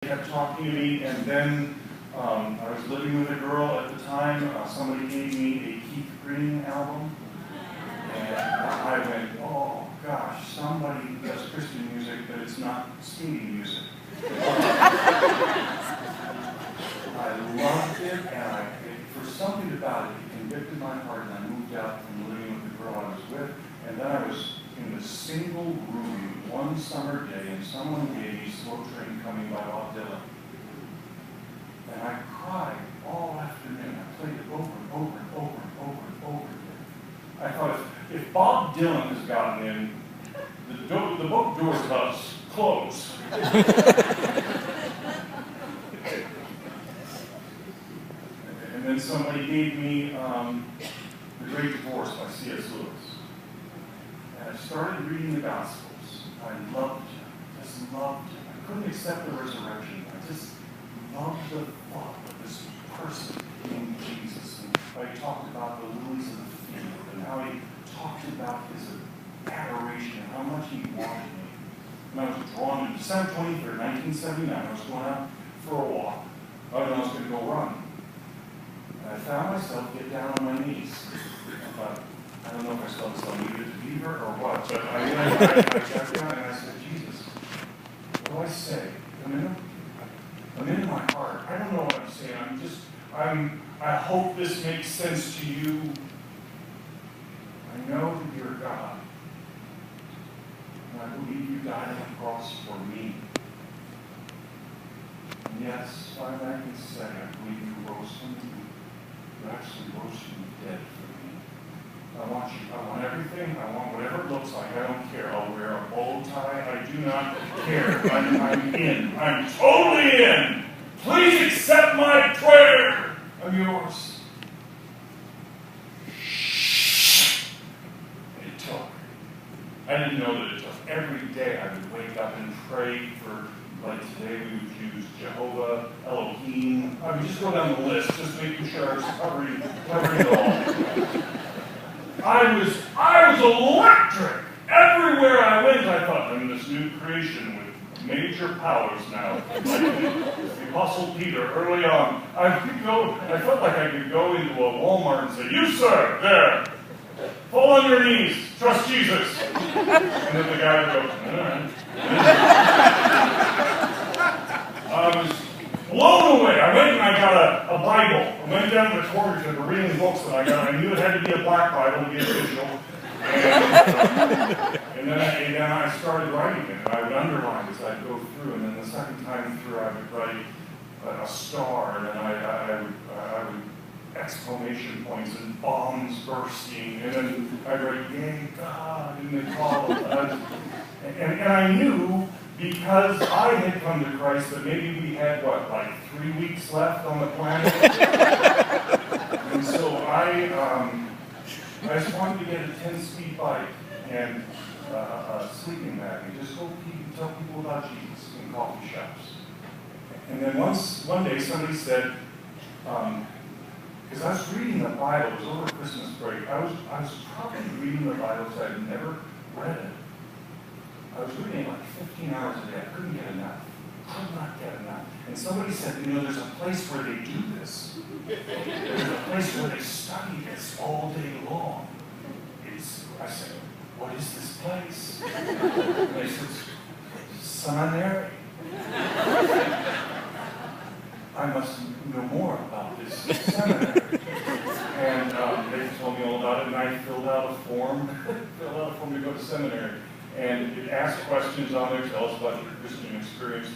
kept talking to me, and then I was living with a girl at the time. Somebody gave me a Keith Green album, and I went, oh gosh, somebody does Christian music, but it's not speedy music. I loved it, and for something about it, it convicted my heart, and I moved out from living with the girl I was with, and then I was in a single room one summer day, and someone gave me Slow Train Coming by Bob Dylan. And I cried all afternoon. I played it over and over and over and over and over again. I thought, if Bob Dylan has gotten in, the book door's about to close. And then somebody gave me The Great Divorce by C.S. Lewis. And I started reading the Gospels. I loved him. Just loved him. I couldn't accept the resurrection. I just loved the thought of this person named Jesus. And how he talked about the lilies of the field, and how he talked about his adoration, and how much he wanted me. And I was drawn to December 23rd, 1979. I was going out for a walk. I was going to go run. And I found myself get down on my knees. I don't know if I still needed to beaver or what, but I got down and I said, Jesus, what do I say? I'm in my heart. I don't know what I'm saying. I hope this makes sense to you. I know that you're God. And I believe you died on the cross for me. And yes, I can say I believe you rose from the dead. You actually rose from the dead for me. I want everything. I want whatever it looks like. I don't care. I'll wear a bow tie. I do not care. I'm in. I'm totally in. Please accept my prayer. I'm yours. It took. I didn't know that it took. Every day I would wake up and pray for, like today we would use Jehovah, Elohim. I would just go down the list, just making sure I was covering it all. I was electric. Everywhere I went, I thought, I'm this new creation with major powers now. Like the Apostle Peter early on. I felt like I could go into a Walmart and say, you, sir, there, fall on your knees, trust Jesus. And then the guy would go, all right. I was blown away. I went and I got a Bible. I went down to the corner to the reading books that I got. I knew it had to be a black Bible to be official. And then I started writing it. I would underline as I'd go through. And then the second time through, I would write a star. And then I would exclamation points and bombs bursting. And then I'd write, yay, God, in the call. And I knew, because I had come to Christ, that maybe we had, like 3 weeks left on the planet? And so I just wanted to get a 10-speed bike and a sleeping bag and just go tell people about Jesus in coffee shops. And then one day somebody said, because I was reading the Bible, it was over Christmas break, I was probably reading the Bible because I had never read it. I was reading like 15 hours a day. I couldn't get enough. Could not get enough. And somebody said, there's a place where they do this. There's a place where they study this all day long. I said, what is this place? And they said, seminary. I must know more about this seminary. And they told me all about it, and I filled out a form to go to seminary. And it asked questions on there, tell us about your Christian experience.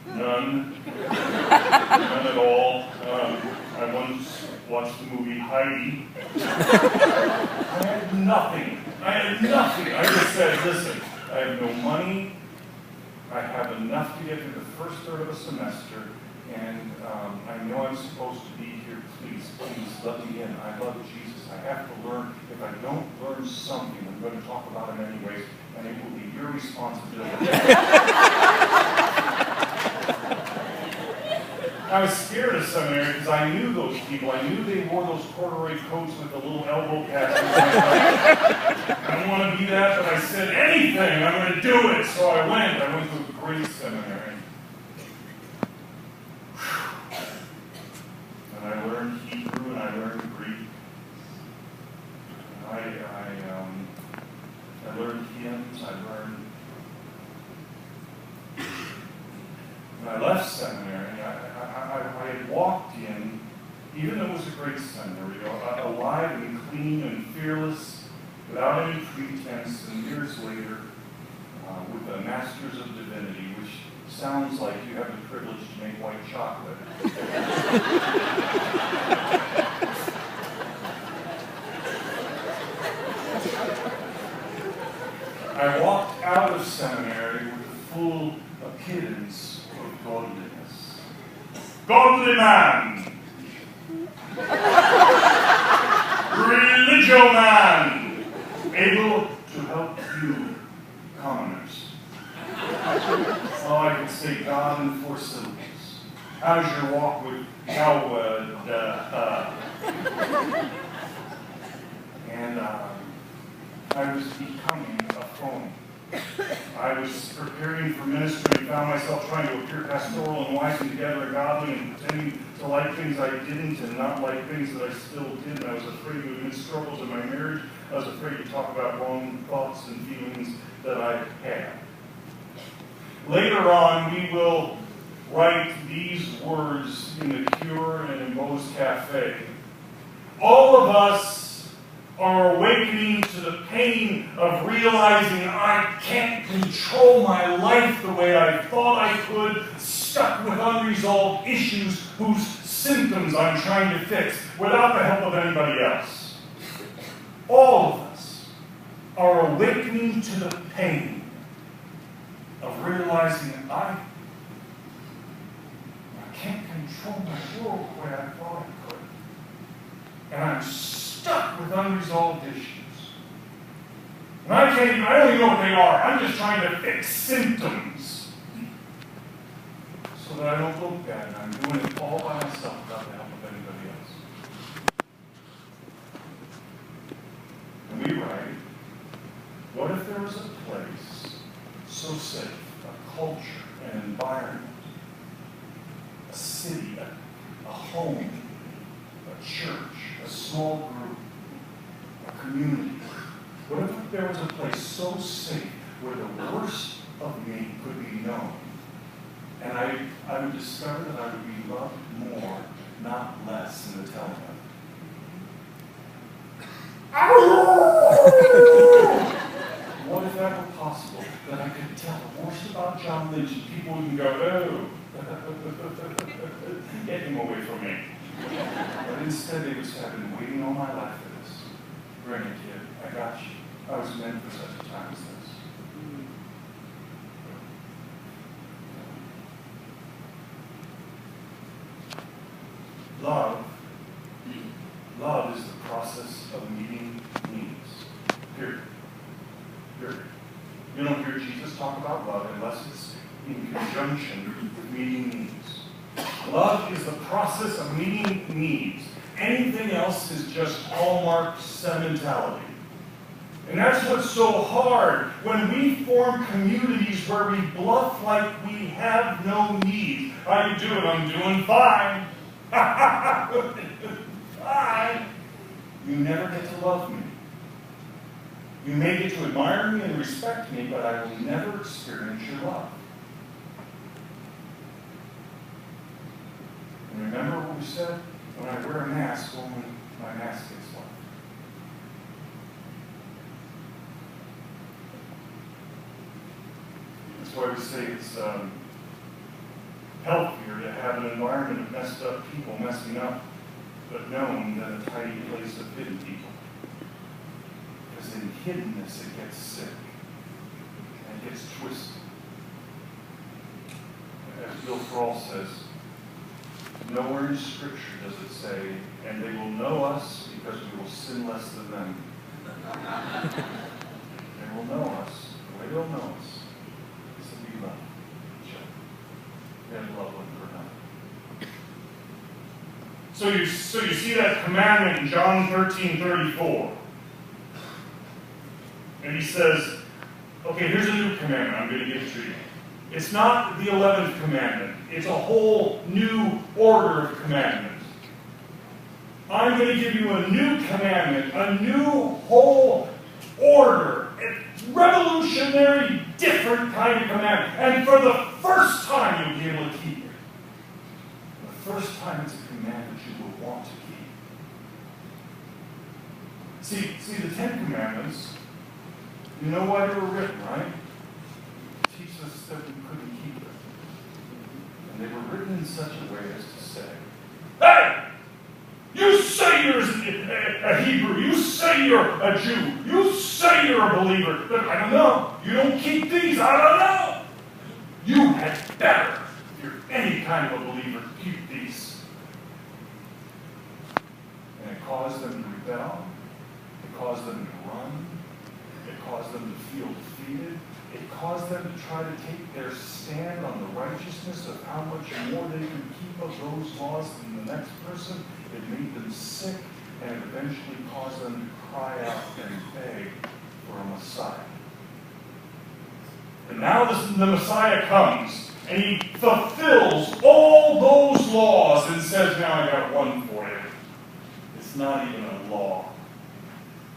None. None at all. I once watched the movie Heidi. I had nothing. I just said, listen, I have no money. I have enough to get through the first third of a semester. And I know I'm supposed to be here. Please let me in. I love Jesus. I have to learn. If I don't learn something, I'm going to talk about him anyways, and it will be your responsibility. I was scared of seminary because I knew those people. I knew they wore those corduroy coats with the little elbow pads. I don't want to be that, but I said anything. I'm going to do it. So I went to a great seminary. when I left seminary, I had walked in, even though it was a great seminary, alive and clean and fearless, without any pretense, and years later, with a Master's of Divinity, which sounds like you have the privilege to make white chocolate. I walked out of seminary with a full appearance of godliness. Godly man! Religio man! Able to help you commoners. Oh, I could say God in 4 syllables. How's your walk with Howard? And I was becoming a phony. I was preparing for ministry and found myself trying to appear pastoral and wise and together and godly and pretending to like things I didn't and not like things that I still did. And I was afraid to admit struggles in my marriage. I was afraid to talk about wrong thoughts and feelings that I had. Later on, we will write these words in the Cure and in Moe's Cafe. All of us are awakening to the pain of realizing I can't control my life the way I thought I could, stuck with unresolved issues whose symptoms I'm trying to fix without the help of anybody else. All of us are awakening to the pain of realizing I can't control my world the way I thought I could. And I'm stuck with unresolved issues. And I don't even know what they are. I'm just trying to fix symptoms so that I don't look bad. And I'm doing it all by myself without the help of anybody else. And we write, what if there was a place so safe, a culture, an environment, a city, a home, a church, a small group, a community. What if there was a place so safe where the worst of me could be known, and I would discover that I would be loved more, not less, in the telling of it. What if that were possible? That I could tell the worst about John Lynch and people would go, oh, get him away from me. But instead they would say, I've been waiting all my life for this. Bring it, kid. I got you. I was meant for such a time as this. Love is the process of meeting needs. Period. Period. You don't hear Jesus talk about love unless it's in conjunction with meeting needs. Love is the process of meeting needs. Anything else is just hallmark sentimentality. And that's what's so hard when we form communities where we bluff like we have no needs. How you doing? I'm doing fine. Fine. You never get to love me. You may get to admire me and respect me, but I will never experience your love. And remember what we said? When I wear a mask, only my mask gets love. That's why we say it's healthier to have an environment of messed up people messing up, but known than a tidy place of hidden people. Because in hiddenness it gets sick and it gets twisted. As Bill Thrall says, nowhere in Scripture does it say, and they will know us because we will sin less than them. They will know us. The way they'll know us is that we love each other. And love one for another. So you see that commandment in John 13:34. And he says, okay, here's a new commandment I'm going to give to you. It's not the 11th commandment. It's a whole new order of commandments. I'm going to give you a new commandment, a new whole order, a revolutionary, different kind of commandment. And for the first time, you'll be able to keep See, the Ten Commandments, you know why they were written, right? To teach us that we couldn't keep them. And they were written in such a way as to say, hey! You say you're a Hebrew. You say you're a Jew. You say you're a believer. But I don't know. You don't keep these. I don't know. You had better, if you're any kind of a believer, keep these. And it caused them to rebel. It caused them to run. It caused them to feel defeated. It caused them to try to take their stand on the righteousness of how much more they could keep of those laws than the next person. It made them sick, and it eventually caused them to cry out and beg for a Messiah. And now the Messiah comes, and he fulfills all those laws and says, now I got one for you. It's not even a law.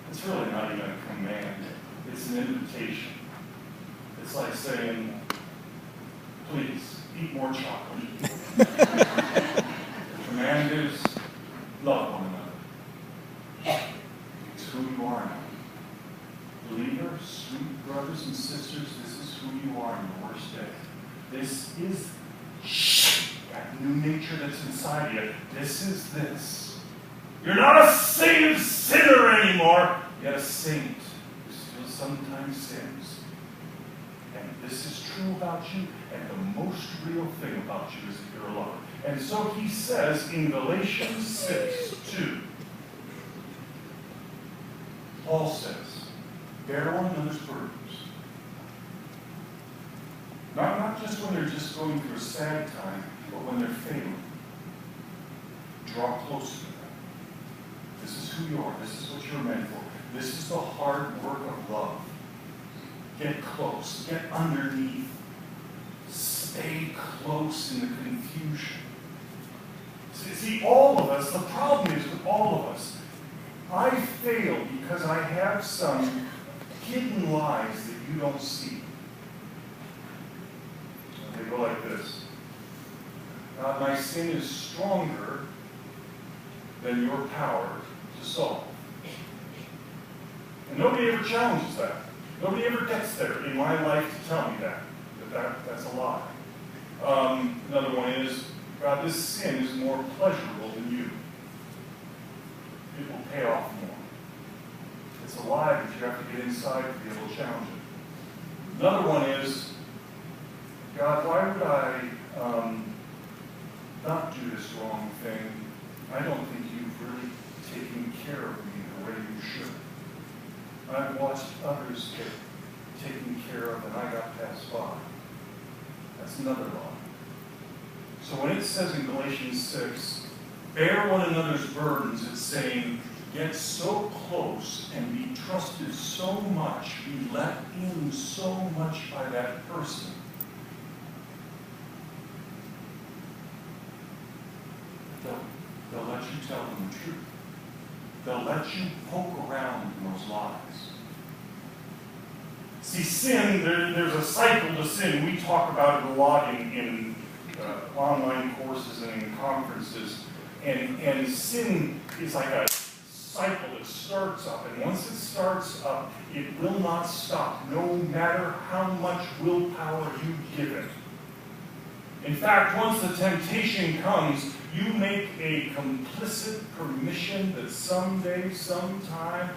It's really not even a command. It's an invitation. It's like saying, please, eat more chocolate. The command is, love one another. It's who you are now. Believers, sweet brothers and sisters, this is who you are in the worst day. This is that new nature that's inside you. This is this. You're not a saved sinner anymore. You're a saint who still sometimes sins. And this is true about you, and the most real thing about you is that you're a lover. And so he says in Galatians 6:2, Paul says, bear one another's burdens. Not just when they're just going through a sad time, but when they're failing. Draw close to them. This is who you are. This is what you're meant for. This is the hard work of love. Get close. Get underneath. Stay close in the confusion. See, all of us, the problem is with all of us, I fail because I have some hidden lies that you don't see. They go like this. My sin is stronger than your power to solve. And nobody ever challenges that. Nobody ever gets there in my life to tell me that's a lie. Another one is, God, this sin is more pleasurable than you. It will pay off more. It's a lie, but you have to get inside to be able to challenge it. Another one is, God, why would I not do this wrong thing? I don't think you've really taken care of me the way you should. I've watched others get taken care of, and I got passed by. That's another lie. So when it says in Galatians 6, bear one another's burdens, it's saying, get so close and be trusted so much, be let in so much by that person. They'll let you tell them the truth. They'll let you poke around in those lies. See, sin, there's a cycle to sin. We talk about it a lot in online courses and in conferences. And sin is like a cycle that starts up. And once it starts up, it will not stop, no matter how much willpower you give it. In fact, once the temptation comes, you make a complicit permission that someday, sometime,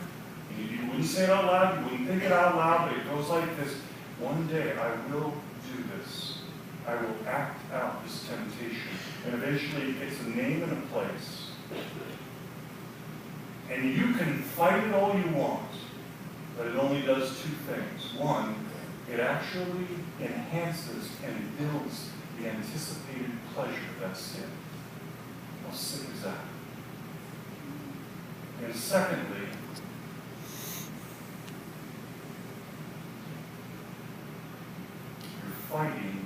you wouldn't say it out loud, you wouldn't think it out loud, but it goes like this. One day I will do this. I will act out this temptation. And eventually it gets a name and a place. And you can fight it all you want, but it only does two things. One, it actually enhances and builds the anticipated pleasure of that sin. How sick is that? And secondly, you're fighting